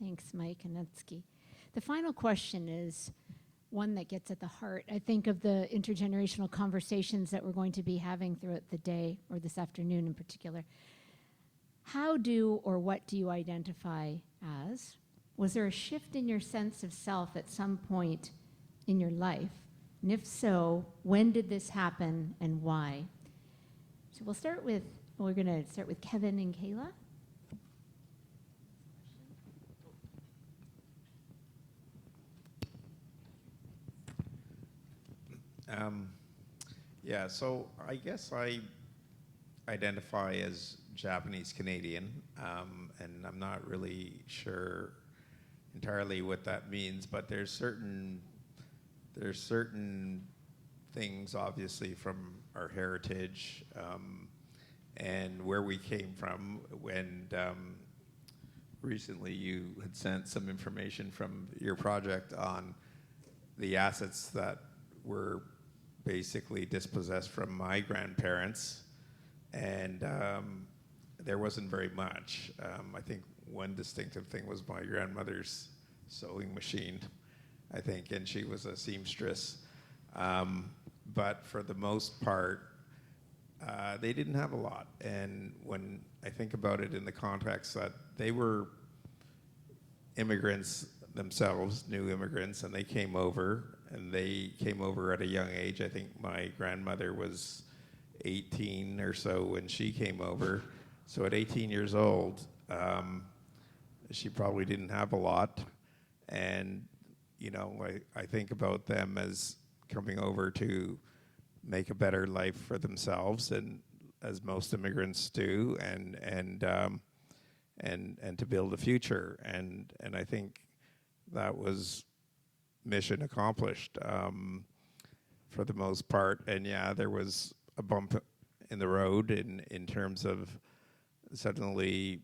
Thanks, Mike and Natsuki. The final question is one that gets at the heart, I think, of the intergenerational conversations that we're going to be having throughout the day, or this afternoon in particular. How do or what do you identify as? Was there a shift in your sense of self at some point in your life? And if so, when did this happen and why? So we're going to start with Kevin and Kayla. Yeah, so I guess I identify as Japanese Canadian, and I'm not really sure entirely what that means, but there's certain things, obviously, from our heritage and where we came from. When recently you had sent some information from your project on the assets that were basically dispossessed from my grandparents, and there wasn't very much. I think one distinctive thing was my grandmother's sewing machine, I think, and she was a seamstress. But for the most part, they didn't have a lot. And when I think about it in the context that they were immigrants themselves, new immigrants, and they came over at a young age. I think my grandmother was 18 or so when she came over. So at 18 years old, she probably didn't have a lot. And, you know, I think about them as coming over to make a better life for themselves, and as most immigrants do, and to build a future. And I think that was mission accomplished for the most part. And yeah, there was a bump in the road in terms of suddenly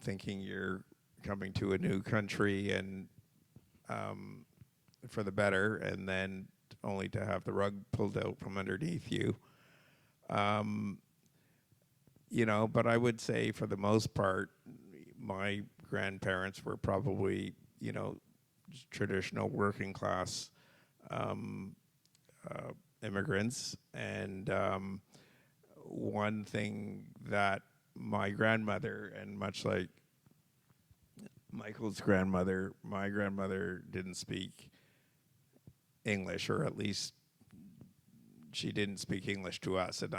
thinking you're coming to a new country and for the better, and then only to have the rug pulled out from underneath you. You know, but I would say for the most part, my grandparents were probably, you know, traditional working class immigrants. And one thing that my grandmother, and much like Michael's grandmother, my grandmother didn't speak English, or at least she didn't speak English to us. And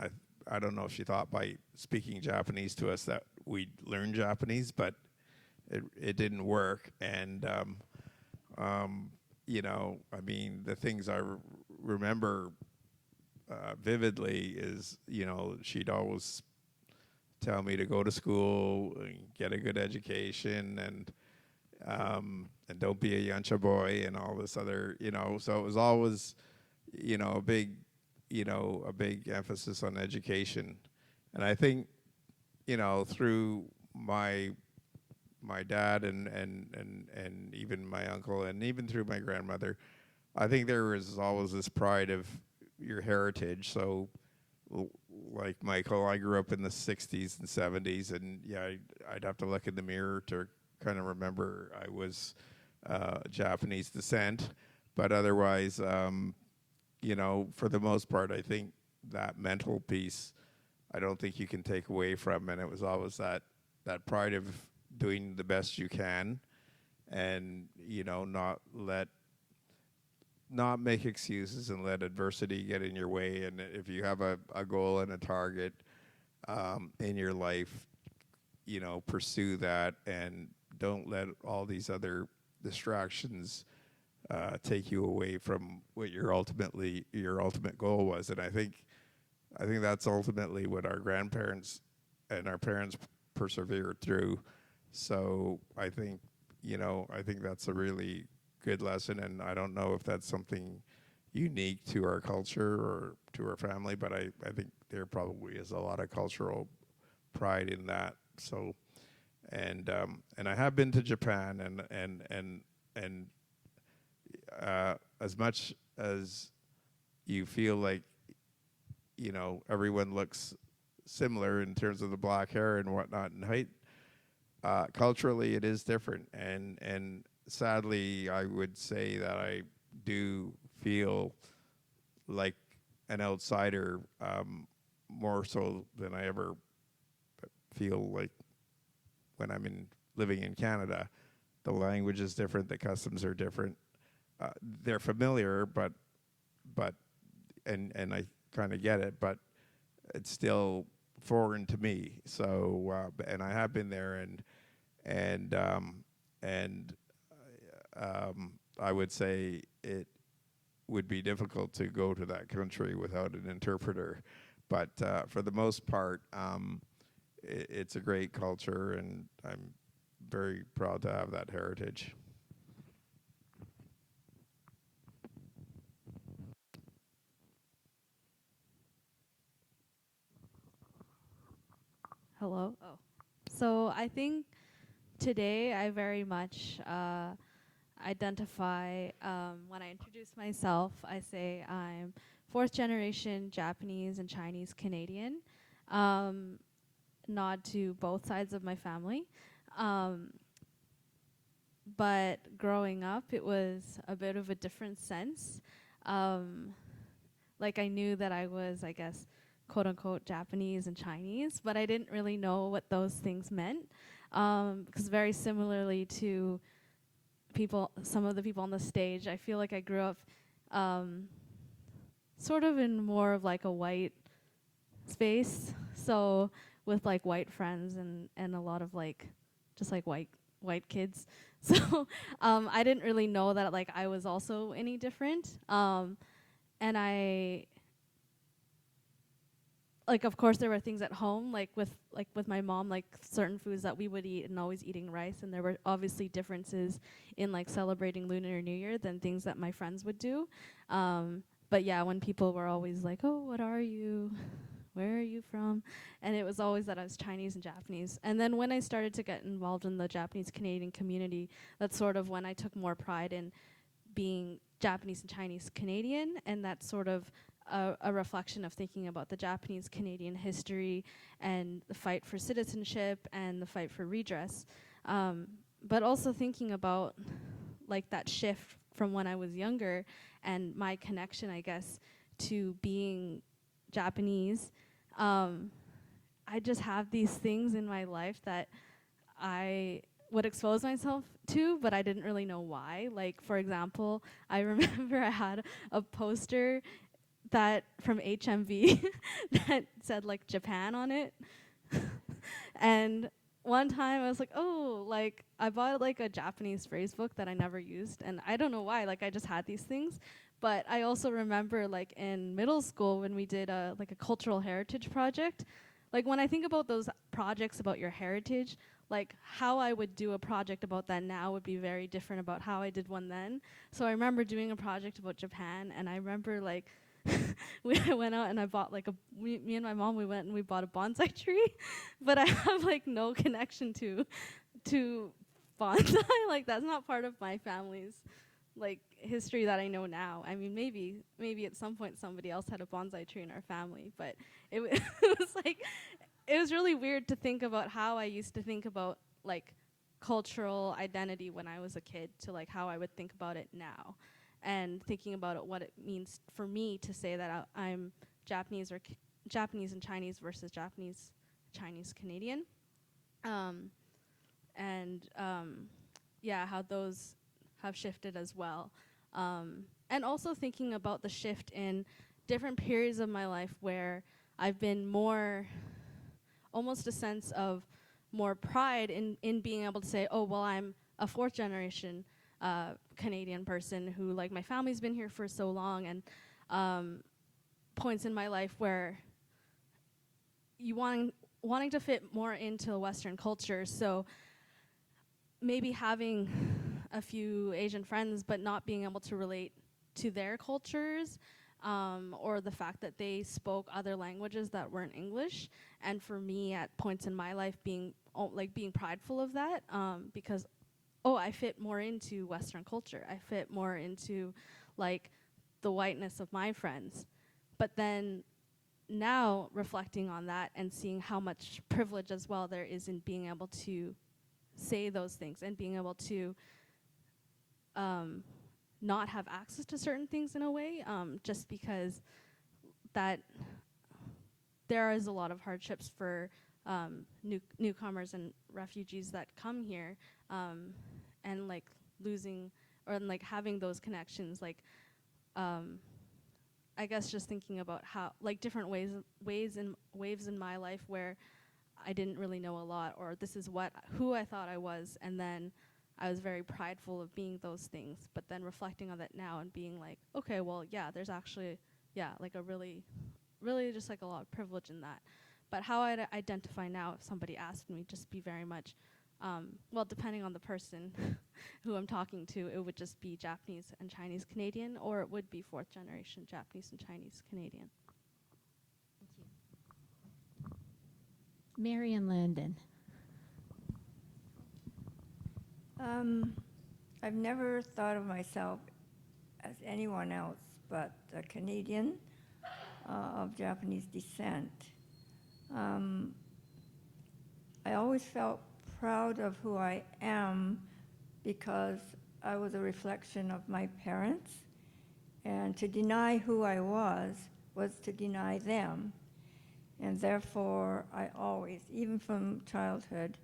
I don't know if she thought by speaking Japanese to us that we'd learn Japanese, but it didn't work. And you know, I mean, the things I remember vividly is, you know, she'd always tell me to go to school and get a good education, and don't be a yancha boy and all this other, you know. So it was always, you know, a big emphasis on education. And I think, you know, through my dad and even my uncle, and even through my grandmother, I think there was always this pride of your heritage. So like Michael, I grew up in the 60s and 70s, and yeah, I'd have to look in the mirror to kind of remember I was Japanese descent. But otherwise, you know, for the most part, I think that mental piece, I don't think you can take away from. And it was always that pride of doing the best you can, and, you know, not make excuses and let adversity get in your way. And if you have a goal and a target in your life, you know, pursue that, and don't let all these other distractions take you away from what your ultimate goal was. And I think that's ultimately what our grandparents and our parents persevered through. So I think, you know, I think that's a really good lesson, and I don't know if that's something unique to our culture or to our family, but I think there probably is a lot of cultural pride in that. So, and I have been to Japan, and as much as you feel like, you know, everyone looks similar in terms of the black hair and whatnot and height, culturally it is different, and sadly, I would say that I do feel like an outsider, more so than I ever feel like when I'm living in Canada. The language is different, the customs are different. They're familiar, but and I kind of get it, but it's still foreign to me. So and I have been there, and and I would say it would be difficult to go to that country without an interpreter. But for the most part, it's a great culture, and I'm very proud to have that heritage. Hello. Oh. So I think today I very much identify, when I introduce myself, I say I'm fourth generation Japanese and Chinese Canadian. Nod to both sides of my family. But growing up, it was a bit of a different sense. Like I knew that I was, I guess, quote unquote Japanese and Chinese, but I didn't really know what those things meant. Because very similarly to some of the people on the stage, I feel like I grew up sort of in more of like a white space. So with like white friends and a lot of like just like white kids. So I didn't really know that like I was also any different. And I like, of course there were things at home like with my mom, like certain foods that we would eat and always eating rice, and there were obviously differences in like celebrating Lunar New Year than things that my friends would do. But yeah, when people were always like, oh, what are you? Where are you from? And it was always that I was Chinese and Japanese. And then when I started to get involved in the Japanese Canadian community, that's sort of when I took more pride in being Japanese and Chinese Canadian, and that's sort of a reflection of thinking about the Japanese Canadian history and the fight for citizenship and the fight for redress. But also thinking about like that shift from when I was younger and my connection, I guess, to being Japanese. I just have these things in my life that I would expose myself to, but I didn't really know why. Like, for example, I remember I had a poster that from HMV that said like Japan on it. And one time I was like, oh, like I bought like a Japanese phrase book that I never used, and I don't know why, like I just had these things. But I also remember like in middle school when we did a cultural heritage project. Like when I think about those projects about your heritage, like how I would do a project about that now would be very different about how I did one then. So I remember doing a project about Japan, and I remember like we went out and I bought like me and my mom, we went and we bought a bonsai tree, but I have like no connection to bonsai. Like that's not part of my family's like history that I know now. I mean, maybe at some point somebody else had a bonsai tree in our family, but it, it was like it was really weird to think about how I used to think about like cultural identity when I was a kid to like how I would think about it now, and thinking about it, what it means for me to say that I'm Japanese or Japanese and Chinese versus Chinese Canadian, and yeah, how those have shifted as well. And also thinking about the shift in different periods of my life where I've been more, almost a sense of more pride in being able to say, oh, well, I'm a fourth generation Canadian person who, like, my family's been here for so long, and points in my life where you wanting to fit more into Western culture. So maybe having a few Asian friends, but not being able to relate to their cultures, or the fact that they spoke other languages that weren't English. And for me, at points in my life, being prideful of that, because I fit more into Western culture. I fit more into like the whiteness of my friends. But then now reflecting on that and seeing how much privilege as well there is in being able to say those things, and being able to not have access to certain things in a way, just because that there is a lot of hardships for newcomers and refugees that come here, and like losing or like having those connections, like I guess just thinking about how like different waves in my life where I didn't really know a lot, or this is who I thought I was, and then I was very prideful of being those things, but then reflecting on that now and being like, okay, well, yeah, there's actually, yeah, like a really just like a lot of privilege in that. But how I'd identify now, if somebody asked me, just be very much, well, depending on the person who I'm talking to, it would just be Japanese and Chinese Canadian, or it would be fourth generation Japanese and Chinese Canadian. Mary and Landon. I've never thought of myself as anyone else but a Canadian of Japanese descent. I always felt proud of who I am because I was a reflection of my parents, and to deny who I was to deny them. And therefore, I always, even from childhood,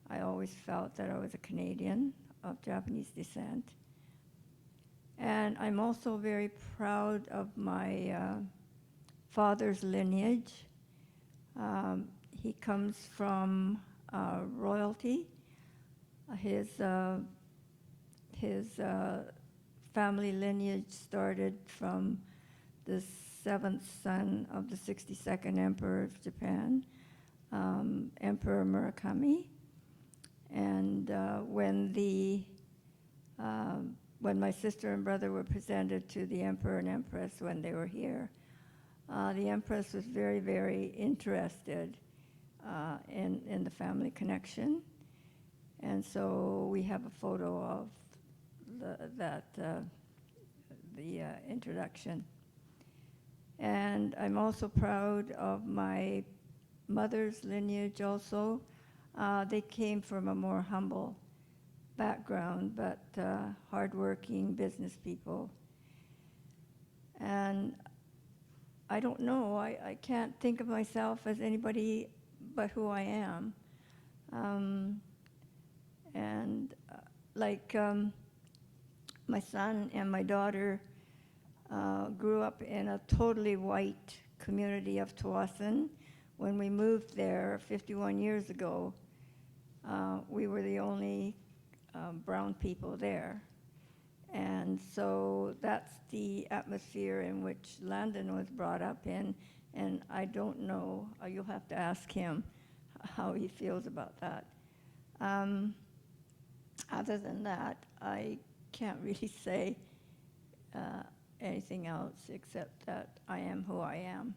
I always felt that I was a Canadian of Japanese descent. And I'm also very proud of my father's lineage. He comes from royalty. His family lineage started from the 7th son of the 62nd Emperor of Japan, Emperor Murakami. And when my sister and brother were presented to the Emperor and Empress when they were here, the Empress was very, very interested in the family connection. And so we have a photo of the introduction. And I'm also proud of my mother's lineage also. They came from a more humble background, but hardworking business people. And I don't know, I can't think of myself as anybody but who I am. My son and my daughter grew up in a totally white community of Tawasin. When we moved there 51 years ago, we were the only brown people there. And so that's the atmosphere in which Landon was brought up in, and I don't know, you'll have to ask him how he feels about that. Other than that, I can't really say anything else except that I am who I am.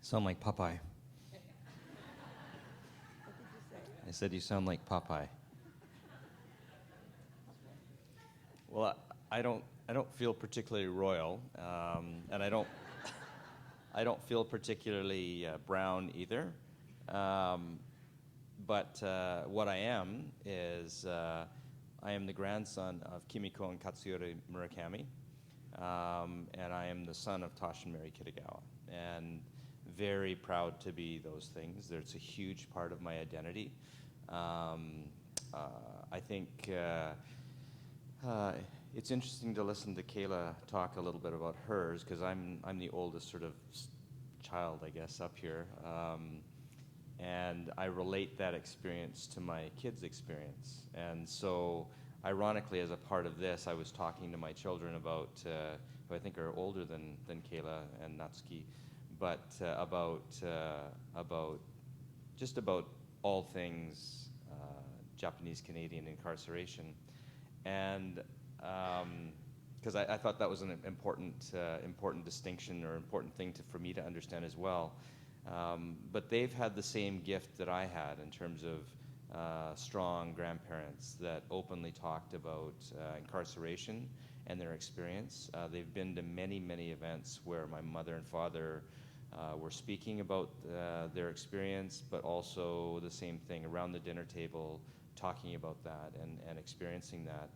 Sound like Popeye. What did you say? I said you sound like Popeye. Well, I don't feel particularly royal, and I don't feel particularly brown either. But what I am is I am the grandson of Kimiko and Katsuyori Murakami, and I am the son of Tosh and Mary Kitagawa, and very proud to be those things. It's a huge part of my identity. I think it's interesting to listen to Kayla talk a little bit about hers, because I'm the oldest sort of child, I guess, up here. And I relate that experience to my kids' experience. And so, ironically, as a part of this, I was talking to my children about, who I think are older than Kayla and Natsuki, but about all things Japanese Canadian incarceration. And because I thought that was an important distinction, or important thing for me to understand as well. But they've had the same gift that I had in terms of strong grandparents that openly talked about incarceration and their experience. They've been to many, many events where my mother and father were speaking about their experience, but also the same thing around the dinner table, talking about that and experiencing that.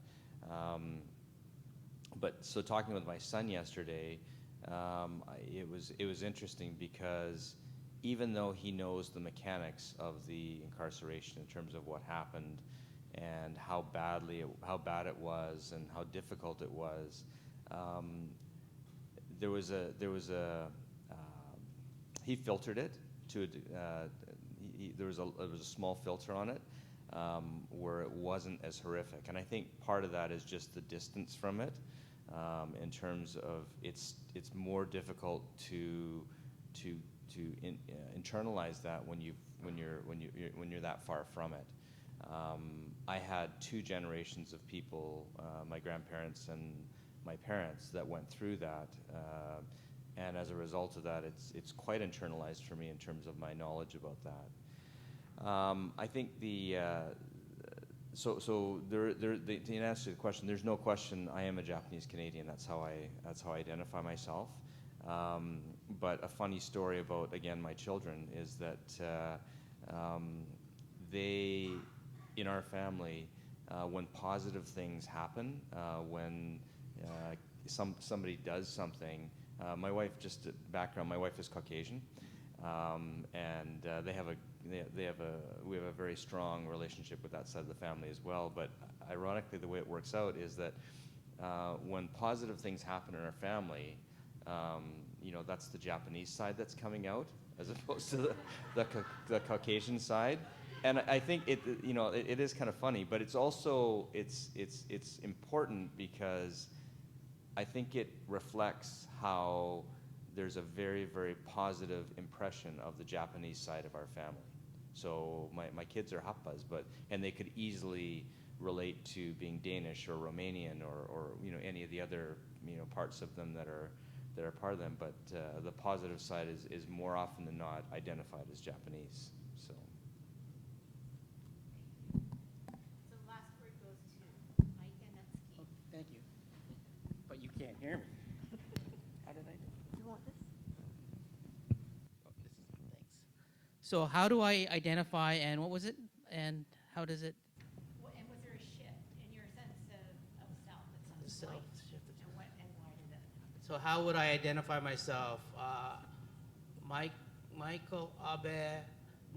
But so talking with my son yesterday, it was interesting because even though he knows the mechanics of the incarceration in terms of what happened and how bad it was and how difficult it was, he filtered it to there was a small filter on it where it wasn't as horrific, and I think part of that is just the distance from it. In terms of it's more difficult to internalize that when you're that far from it. I had 2 generations of people, my grandparents and my parents, that went through that, and as a result of that, it's quite internalized for me in terms of my knowledge about that. I think So to answer the question, there's no question I am a Japanese Canadian. That's how I identify myself. But a funny story about, again, my children is that they, in our family, when positive things happen, when somebody does something, my wife, just background, my wife is Caucasian, and we have a very strong relationship with that side of the family as well. But ironically, the way it works out is that when positive things happen in our family, that's the Japanese side that's coming out as opposed to the Caucasian side. And I think it is kind of funny, but it's also it's important because I think it reflects how there's a very, very positive impression of the Japanese side of our family. So my kids are Happas, and they could easily relate to being Danish or Romanian or any of the other parts of them that are part of them. But the positive side is more often than not identified as Japanese. So. So last word goes to Mike and Natsuki. Oh, thank you. But you can't hear me. How did I do? You want this? Oh, this is, thanks. So how do I identify, and what was it? And how does it? And was there a shift in your sense of self at some point? And why did that happen? So how would I identify myself? Michael Abe,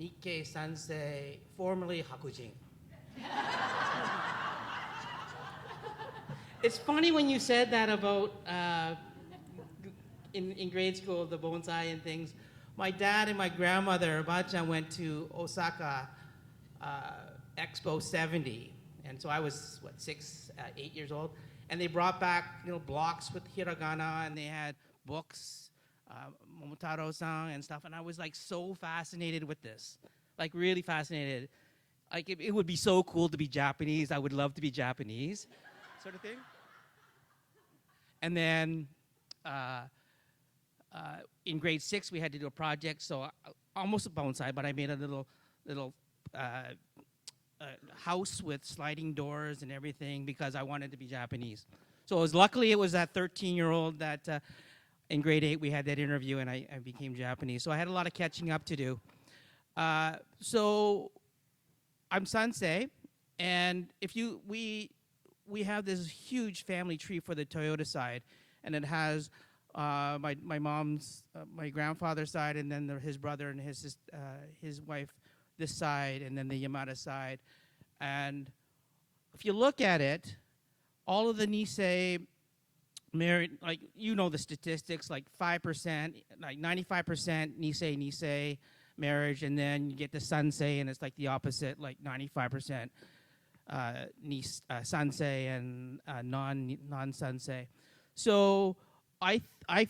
Nikkei Sansei, formerly Hakujin. It's funny when you said that about in grade school, the bonsai and things. My dad and my grandmother, Bachan, went to Osaka Expo 70, and so I was 8 years old, and they brought back blocks with hiragana, and they had books, Momotaro-san and stuff, and I was so fascinated with this, really fascinated. It would be so cool to be Japanese. I would love to be Japanese, sort of thing. And then in grade 6, we had to do a project, so almost a bonsai, but I made a little house with sliding doors and everything because I wanted to be Japanese. So luckily it was that 13-year-old that in grade 8 we had that interview and I became Japanese. So I had a lot of catching up to do. So I'm Sansei, and we have this huge family tree for the Toyota side, and it has my mom's, my grandfather's side, and then his brother and his wife this side, and then the Yamada side. And if you look at it, all of the Nisei married, the statistics, 5%, 95% Nisei marriage, and then you get the Sansei, and it's the opposite, 95% Sansei and non-Sansei. So I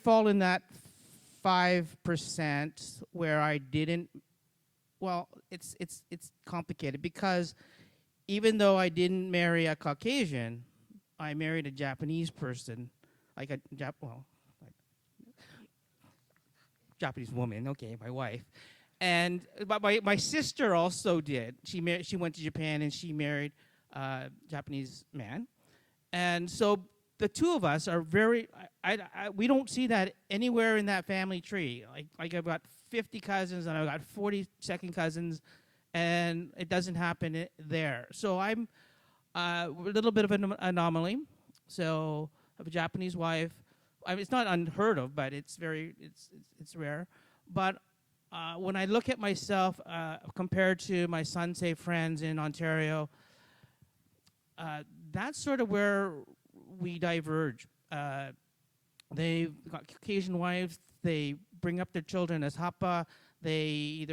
fall in that 5% where I didn't. Well, it's complicated because even though I didn't marry a Caucasian, I married a Japanese person, Japanese woman. Okay, my wife, but my sister also did. She went to Japan and she married a Japanese man, and so the two of us are very. We don't see that anywhere in that family tree. Like I've got 50 cousins and I've got 40 second cousins, and it doesn't happen there. So I'm a little bit of an anomaly. So I have a Japanese wife. I mean, it's not unheard of, but it's rare. But when I look at myself compared to my Sansei friends in Ontario, that's sort of where we diverge. They've got Caucasian wives. They bring up their children as hapa. They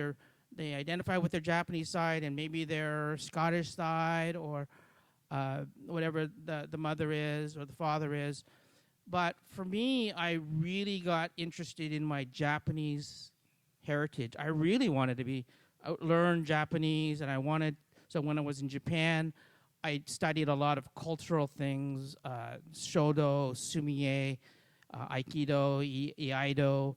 identify with their Japanese side and maybe their Scottish side or whatever the mother is or the father is. But for me, I really got interested in my Japanese heritage. I really wanted to learn Japanese, and so when I was in Japan, I studied a lot of cultural things, shodo, sumie, aikido, iaido,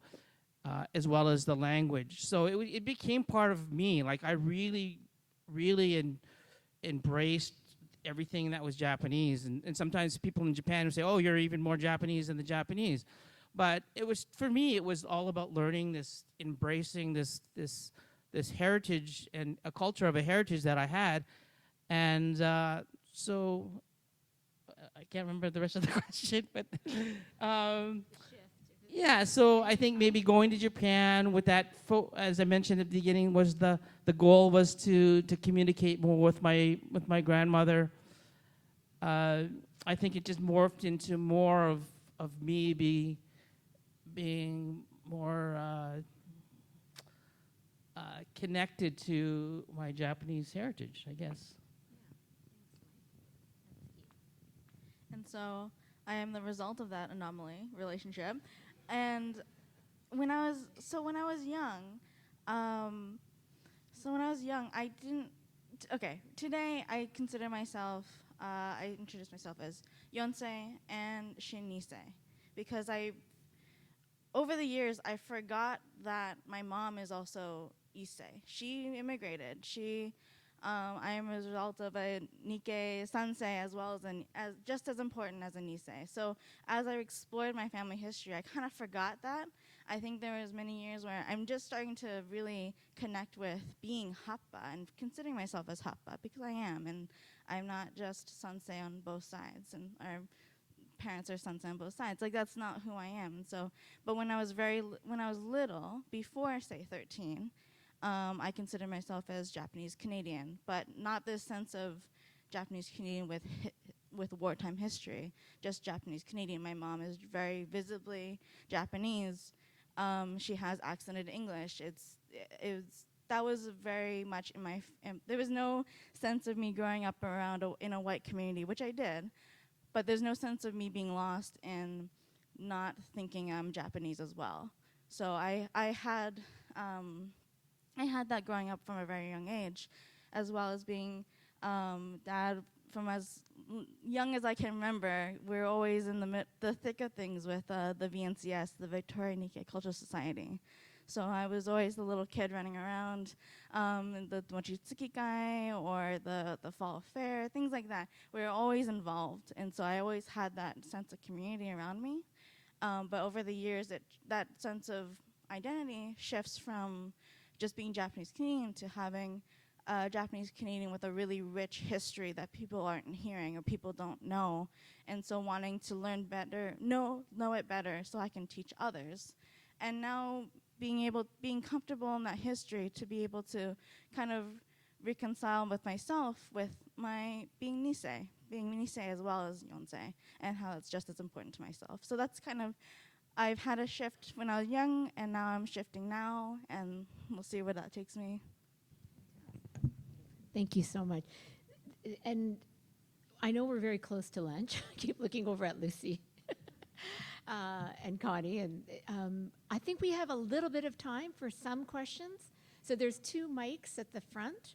as well as the language. So it became part of me. Like I really, really embraced everything that was Japanese. And sometimes people in Japan would say, oh, you're even more Japanese than the Japanese. But for me, it was all about learning this, embracing this heritage and a culture of a heritage that I had. And so I can't remember the rest of the question, but yeah. So I think maybe going to Japan with that, as I mentioned at the beginning, was the goal was to communicate more with my grandmother. I think it just morphed into more of me being more connected to my Japanese heritage, I guess. And so I am the result of that anomaly relationship. And when I was young, I didn't. Today I consider myself. I introduce myself as Yonsei and Nisei, because over the years I forgot that my mom is also Issei. She immigrated. I am a result of a Nikkei Sansei as well as just as important as a Nisei. So as I explored my family history, I kind of forgot that. I think there was many years where I'm just starting to really connect with being hapa and considering myself as hapa, because I am, and I'm not just Sansei on both sides, and our parents are Sansei on both sides. Like that's not who I am. And so, but when I was little, before say 13. I consider myself as Japanese Canadian, but not this sense of Japanese Canadian with wartime history, just Japanese Canadian. My mom is very visibly Japanese. She has accented English. That was very much in my. There was no sense of me growing up in a white community, which I did, but there's no sense of me being lost and not thinking I'm Japanese as well. So I had that growing up from a very young age, as well as being dad from as young as I can remember. We're always in the thick of things with the VNCS, the Victoria Nikkei Cultural Society. So I was always the little kid running around in the Mochitsuki Kai or the Fall Fair, things like that. We were always involved, and so I always had that sense of community around me. But over the years, that sense of identity shifts from just being Japanese Canadian to having Japanese Canadian with a really rich history that people aren't hearing or people don't know, and so wanting to learn better, know it better, so I can teach others. And now being comfortable in that history to be able to kind of reconcile with myself with my being Nisei as well as Yonsei, and how it's just as important to myself. So that's kind of. I've had a shift when I was young, and now I'm shifting now, and we'll see where that takes me. Thank you so much. And I know we're very close to lunch. I keep looking over at Lucy and Connie, and I think we have a little bit of time for some questions. So there's 2 mics at the front.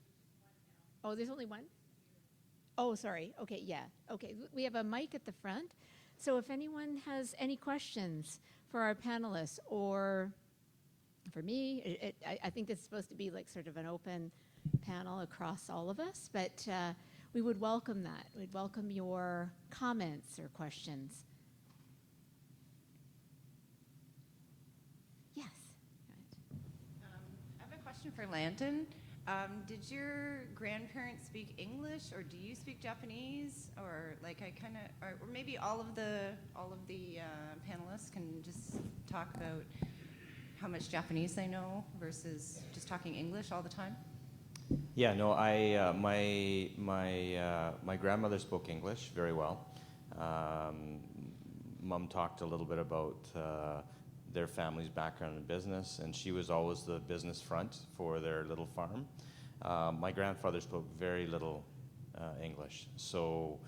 Oh, there's only one? Oh, sorry. Okay, yeah. Okay, we have a mic at the front. So if anyone has any questions for our panelists or for me, I think it's supposed to be like sort of an open panel across all of us, but we would welcome that. We'd welcome your comments or questions. Yes. I have a question for Landon. Did your grandparents speak English, or do you speak Japanese, or like or maybe all of the panelists can just talk about how much Japanese they know versus just talking English all the time? Yeah, no, my grandmother spoke English very well. Mom talked a little bit about their family's background in business, and she was always the business front for their little farm. My grandfather spoke very little English, so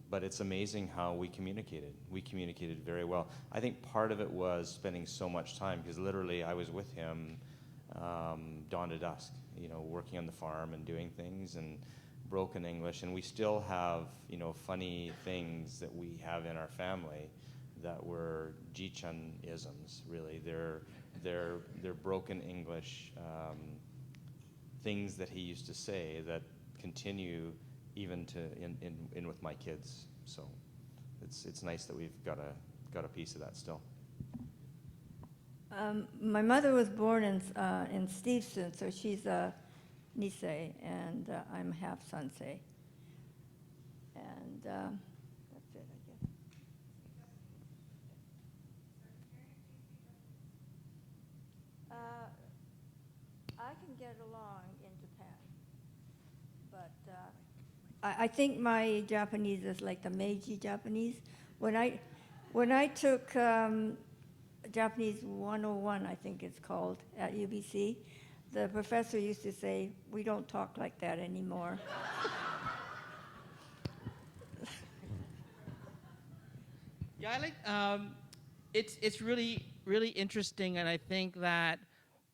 but it's amazing how we communicated. We communicated very well. I think part of it was spending so much time, because literally I was with him dawn to dusk, you know, working on the farm and doing things, and broken English. And we still have, you know, funny things that we have in our family that were Jichan-isms, really. They're broken English things that he used to say that continue even to in with my kids. So it's nice that we've got a piece of that still. My mother was born in Steveston, so she's a Nisei, and I'm half Sansei. And that's it, I guess. I can get along in Japan, but I think my Japanese is like the Meiji Japanese. When I took Japanese 101, I think it's called, at UBC, the professor used to say, "We don't talk like that anymore." Yeah, I like. It's really interesting, and I think that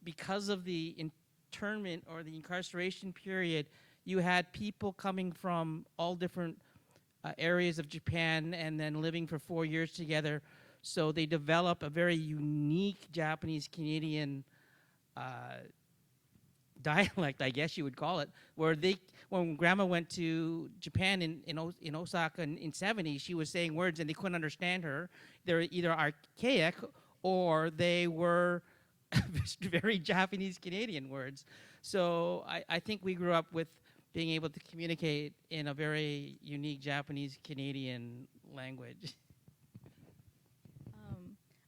because of the internment or the incarceration period, you had people coming from all different areas of Japan and then living for 4 years together. So they develop a very unique Japanese Canadian dialect, I guess you would call it, where when Grandma went to Japan in Osaka in '70s, she was saying words and they couldn't understand her. They were either archaic or they were very Japanese Canadian words. So I think we grew up with being able to communicate in a very unique Japanese Canadian language.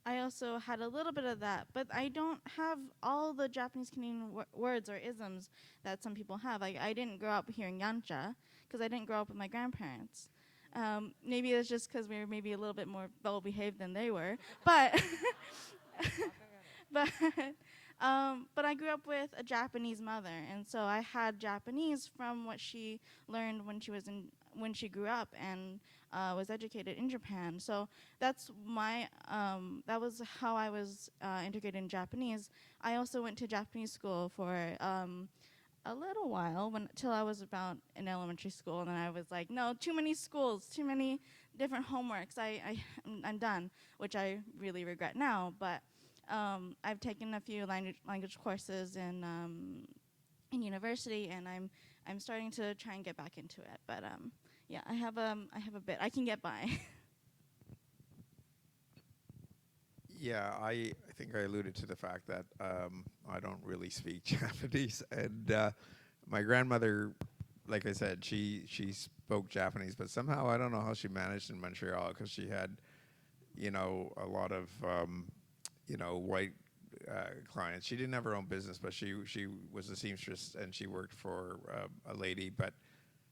I also had a little bit of that, but I don't have all the Japanese Canadian words or isms that some people have. Like, I didn't grow up hearing yancha because I didn't grow up with my grandparents. Maybe it's just because we were maybe a little bit more well-behaved than they were, but but I grew up with a Japanese mother, and so I had Japanese from what she learned when she grew up and was educated in Japan. So that's that was how I was integrated in Japanese. I also went to Japanese school for a little while till I was about in elementary school, and then I was like, no, too many schools, too many different homeworks. I'm done, which I really regret now. But I've taken a few language courses in university, and I'm starting to try and get back into it. But yeah, I have a bit. I can get by. Yeah, I think I alluded to the fact that I don't really speak Japanese, and my grandmother, like I said, she spoke Japanese, but somehow I don't know how she managed in Montreal, because she had, you know, a lot of you know, white clients. She didn't have her own business, but she was a seamstress, and she worked for a lady, but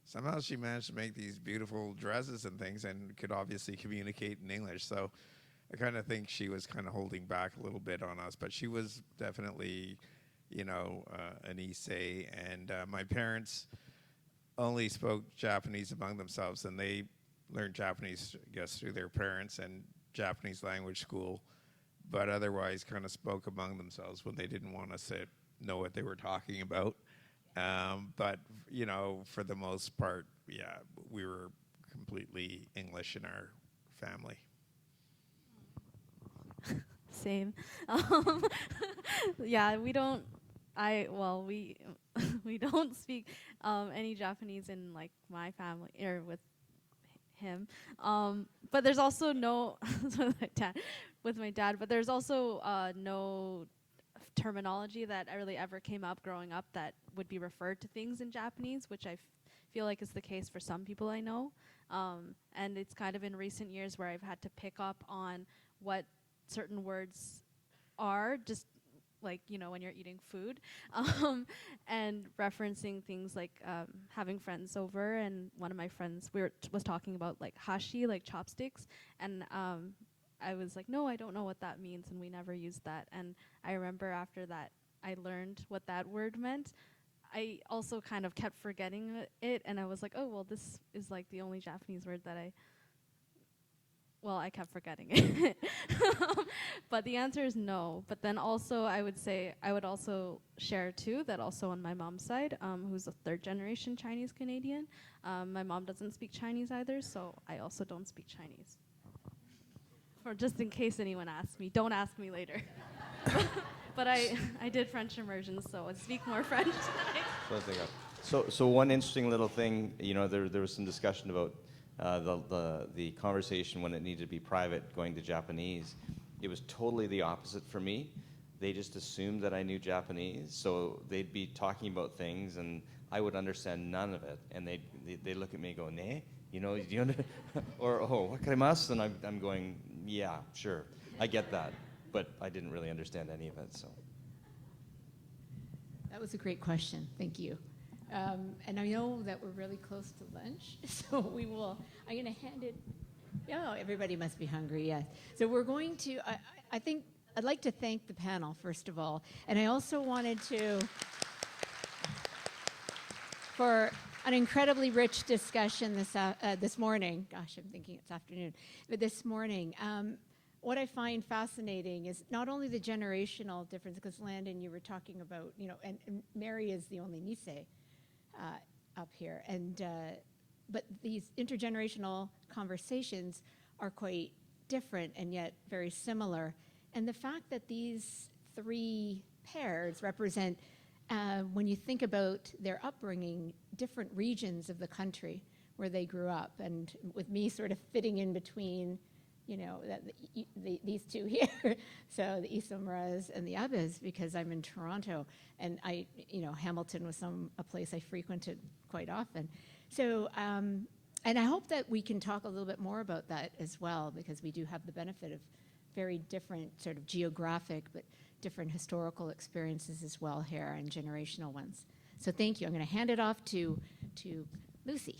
somehow she managed to make these beautiful dresses and things, and could obviously communicate in English. So I kind of think she was kind of holding back a little bit on us, but she was definitely, you know, an Issei. And my parents only spoke Japanese among themselves, and they learned Japanese, I guess, through their parents and Japanese language school, but otherwise kind of spoke among themselves when they didn't want us to know what they were talking about. But, you know, for the most part, yeah, we were completely English in our family. Same. Yeah, we don't Well, we we don't speak any Japanese in like my family or with him. But there's also no with my dad. But there's also no terminology that really ever came up growing up that would be referred to things in Japanese, which I feel like is the case for some people I know. And it's kind of in recent years where I've had to pick up on what certain words are, just like, you know, when you're eating food, and referencing things like having friends over, and one of my friends was talking about like hashi, like chopsticks, and I was like, no, I don't know what that means, and we never used that. And I remember after that, I learned what that word meant. I also kind of kept forgetting it, and I was like, oh, well, this is like the only Japanese word that I kept forgetting it. But the answer is no. But then also I would also share too that also on my mom's side, who's a third generation Chinese Canadian, my mom doesn't speak Chinese either, so I also don't speak Chinese. For just in case anyone asks me, don't ask me later. But I did French immersion, so I speak more French. So one interesting little thing, you know, there was some discussion about the conversation when it needed to be private, going to Japanese. It was totally the opposite for me. They just assumed that I knew Japanese, so they'd be talking about things, and I would understand none of it. And they look at me and go, "Ne, you know, do you or oh, wakarimasu?" And I'm going, "Yeah, sure, I get that," but I didn't really understand any of it. So That was a great question. Thank you. And I know that we're really close to lunch, so I'm going to hand it. Oh, everybody must be hungry, yes. So we're going to, I think, I'd like to thank the panel, first of all. And I also wanted to, for an incredibly rich discussion this morning. Gosh, I'm thinking it's afternoon. But this morning, what I find fascinating is not only the generational difference, because Landon, you were talking about, you know, and Mary is the only Nisei up here, and but these intergenerational conversations are quite different and yet very similar. And the fact that these three pairs represent, when you think about their upbringing, different regions of the country where they grew up, and with me sort of fitting in between, you know, these two here, so the Isomuras and the Abes, because I'm in Toronto, and Hamilton was a place I frequented quite often. So, and I hope that we can talk a little bit more about that as well, because we do have the benefit of very different sort of geographic, but different historical experiences as well here, and generational ones. So thank you. I'm going to hand it off to Lucy.